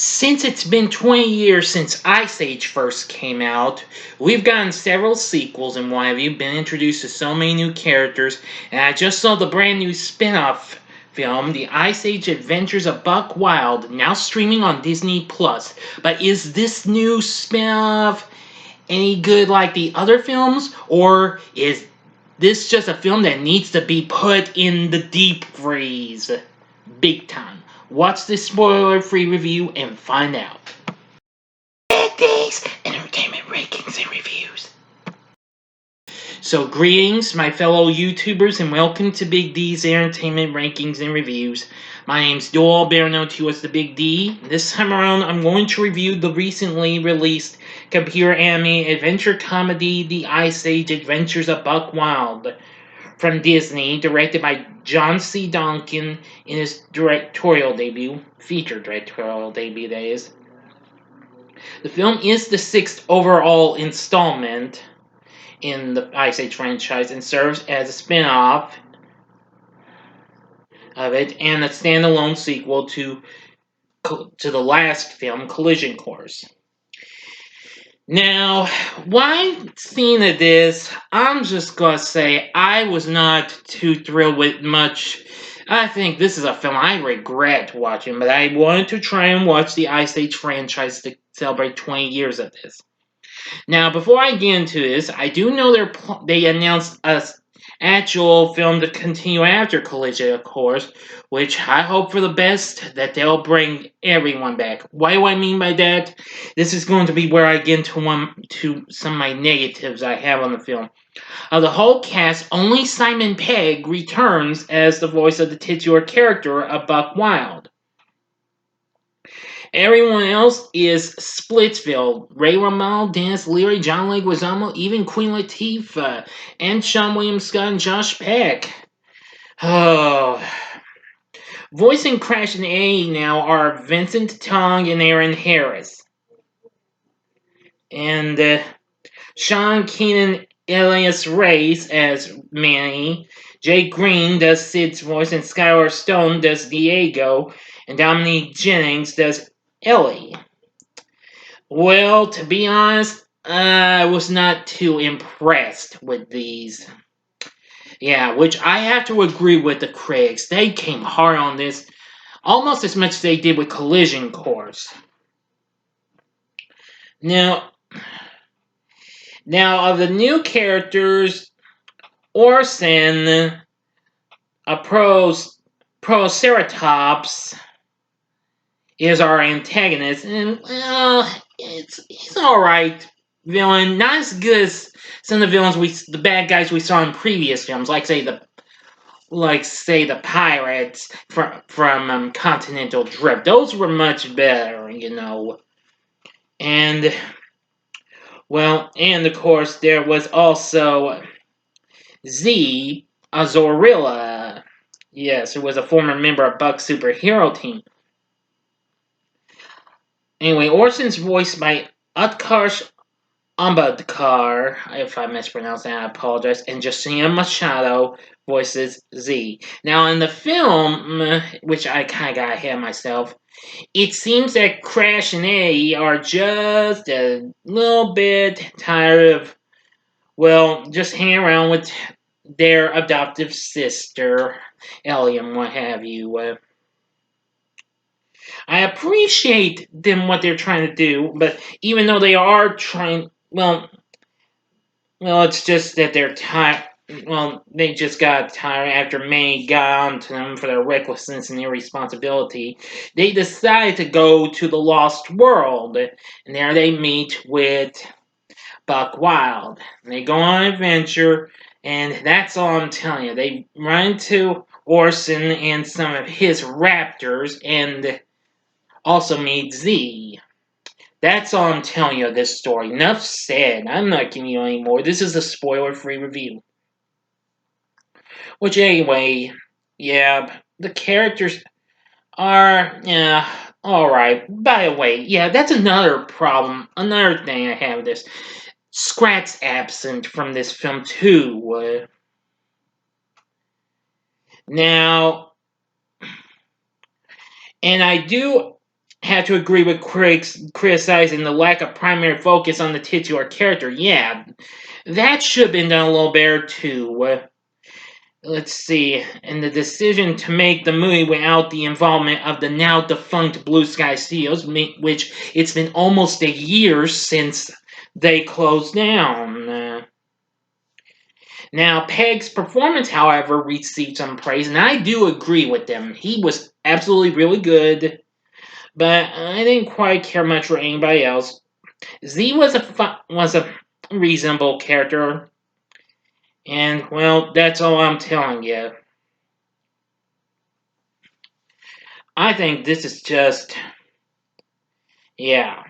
Since it's been 20 years since Ice Age first came out, we've gotten several sequels and what have you, been introduced to so many new characters, and I just saw the brand new spin-off film, The Ice Age Adventures of Buck Wild, now streaming on Disney+. But is this new spin-off any good like the other films, or is this just a film that needs to be put in the deep freeze? Big time. Watch this spoiler-free review and find out. Big D's Entertainment Rankings and Reviews. So greetings, my fellow YouTubers, and welcome to Big D's Entertainment Rankings and Reviews. My name's Doyle, better known to you as the Big D. This time around, I'm going to review the recently released computer anime adventure comedy, The Ice Age Adventures of Buck Wild, from Disney, directed by John C. Duncan in his directorial debut, feature directorial debut, that is. The film is the 6th overall installment in the Ice Age franchise and serves as a spin-off of it and a standalone sequel to the last film, Collision Course. Now, while seeing this, I'm just gonna say I was not too thrilled with much. I think this is a film I regret watching, but I wanted to try and watch the Ice Age franchise to celebrate 20 years of this. Now, before I get into this, I do know they announced an actual film to continue after Collision, of course, which I hope for the best that they'll bring everyone back. What do I mean by that? This is going to be where I get into some of my negatives I have on the film. Of the whole cast, only Simon Pegg returns as the voice of the titular character of Buck Wild. Everyone else is Splitsville. Ray Romano, Dennis Leary, John Leguizamo, even Queen Latifah, and Sean William Scott and Josh Peck. Oh. Voicing Crash and A now are Vincent Tong and Aaron Harris. And Sean Keenan alias Race as Manny. Jay Green does Sid's voice, and Skylar Stone does Diego, and Dominique Jennings does Ellie. Well, to be honest, I was not too impressed with these. Yeah, which I have to agree with the critics. They came hard on this, almost as much as they did with Collision Course. Now, of the new characters, Orson, a Proceratops, is our antagonist, and well, he's all right villain, not as good as some of the villains the bad guys we saw in previous films, like say the pirates from Continental Drift. Those were much better, you know. And well, and of course there was also Z Azorilla. Yes, who was a former member of Buck's superhero team. Anyway, Orson's voiced by Utkarsh Ambedkar, if I mispronounced that, I apologize, and Josiah Machado voices Z. Now, in the film, which I kind of got ahead of myself, it seems that Crash and A are just a little bit tired of, well, just hanging around with their adoptive sister, Ellie, and what have you. I appreciate them what they're trying to do, but even though they are trying, well, it's just that they're tired. Well, they just got tired after May got on to them for their recklessness and irresponsibility. They decide to go to the Lost World, and there they meet with Buck Wild. And they go on an adventure, and that's all I'm telling you. They run into Orson and some of his raptors, and also meet Z. That's all I'm telling you of this story. Enough said. I'm not giving you any more. This is a spoiler-free review. Which anyway, yeah, the characters are, yeah, alright. By the way, yeah, that's another problem. Another thing I have with this. Scrat's absent from this film too. Now, and I do had to agree with critics criticizing the lack of primary focus on the titular character. Yeah, that should have been done a little better too. Let's see, and the decision to make the movie without the involvement of the now defunct Blue Sky Studios, which it's been almost a year since they closed down. Now, Peg's performance, however, received some praise, and I do agree with them. He was absolutely really good, but I didn't quite care much for anybody else. Z was a reasonable character, and well, that's all I'm telling you. I think this is just, yeah,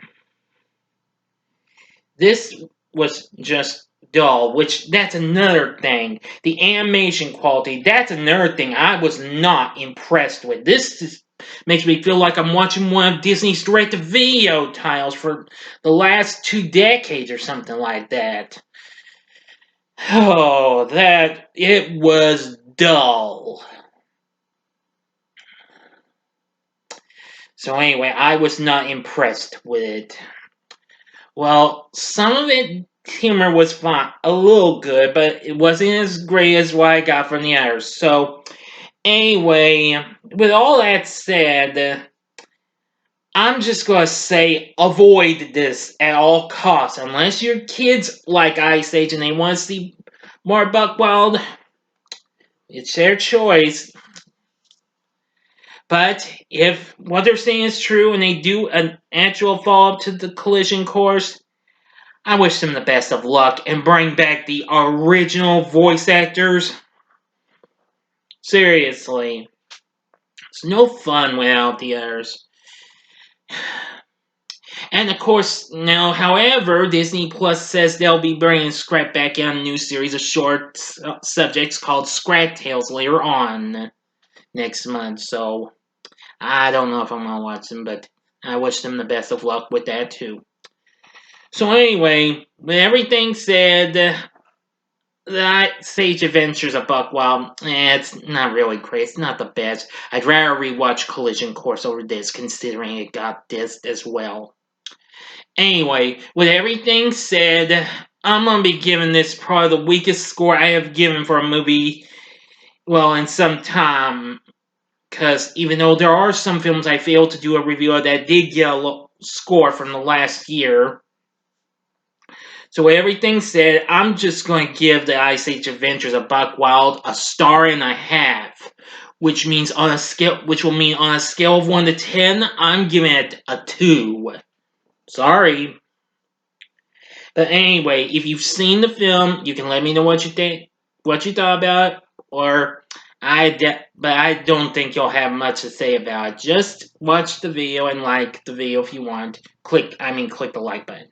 this was just dull. Which that's another thing. The animation quality, that's another thing I was not impressed with. This is, makes me feel like I'm watching one of Disney's direct-to-video titles for the last 2 decades or something like that. Oh, that it was dull. So anyway, I was not impressed with it. Well, some of it humor was fine, a little good, but it wasn't as great as what I got from the others. So anyway, with all that said, I'm just gonna say avoid this at all costs. Unless your kids like Ice Age and they want to see more Buck Wild, it's their choice. But if what they're saying is true and they do an actual follow-up to the Collision Course, I wish them the best of luck and bring back the original voice actors. Seriously. It's no fun without the others. And of course, now, however, Disney Plus says they'll be bringing Scrat back in a new series of short subjects called Scrat Tales later on next month. So, I don't know if I'm gonna watch them, but I wish them the best of luck with that too. So anyway, with everything said, the Sage Adventures of Buck Wild, it's not really great. It's not the best. I'd rather rewatch Collision Course over this, considering it got dissed as well. Anyway, with everything said, I'm gonna be giving this probably the weakest score I have given for a movie, well, in some time. Because even though there are some films I failed to do a review of that did get a low score from the last year. So with everything said, I'm just going to give the Ice Age Adventures of Buck Wild a star and a half, which will mean on a scale of 1 to 10, I'm giving it a 2. Sorry. But anyway, if you've seen the film, you can let me know what you think, what you thought about it, but I don't think you'll have much to say about it. Just watch the video and like the video if you want. Click the like button.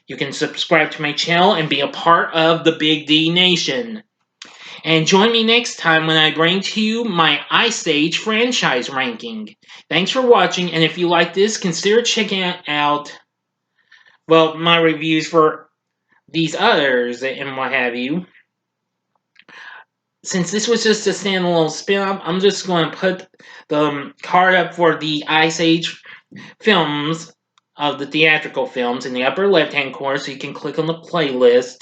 You can subscribe to my channel and be a part of the Big D Nation. And join me next time when I bring to you my Ice Age franchise ranking. Thanks for watching, and if you like this, consider checking out, well, my reviews for these others and what have you. Since this was just a standalone spin-off, I'm just going to put the card up for the Ice Age films of the theatrical films in the upper left-hand corner, so you can click on the playlist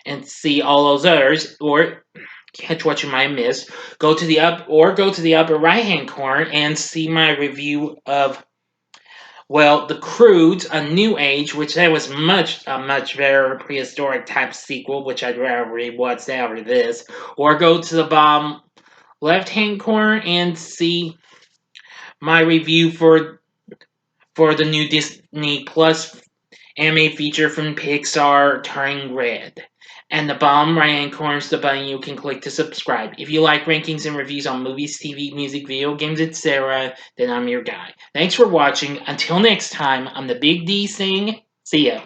and see all those others, or catch what you might miss. Go to the upper right-hand corner and see my review of, well, The Croods: A New Age, which that was a much better prehistoric type sequel, which I'd rather rewatch that over this. Or go to the bottom left-hand corner and see my review for the new Disney Plus anime feature from Pixar, Turning Red. And the bottom right-hand corner is the button you can click to subscribe. If you like rankings and reviews on movies, TV, music, video games, etc., then I'm your guy. Thanks for watching. Until next time, I'm the Big D saying, see ya.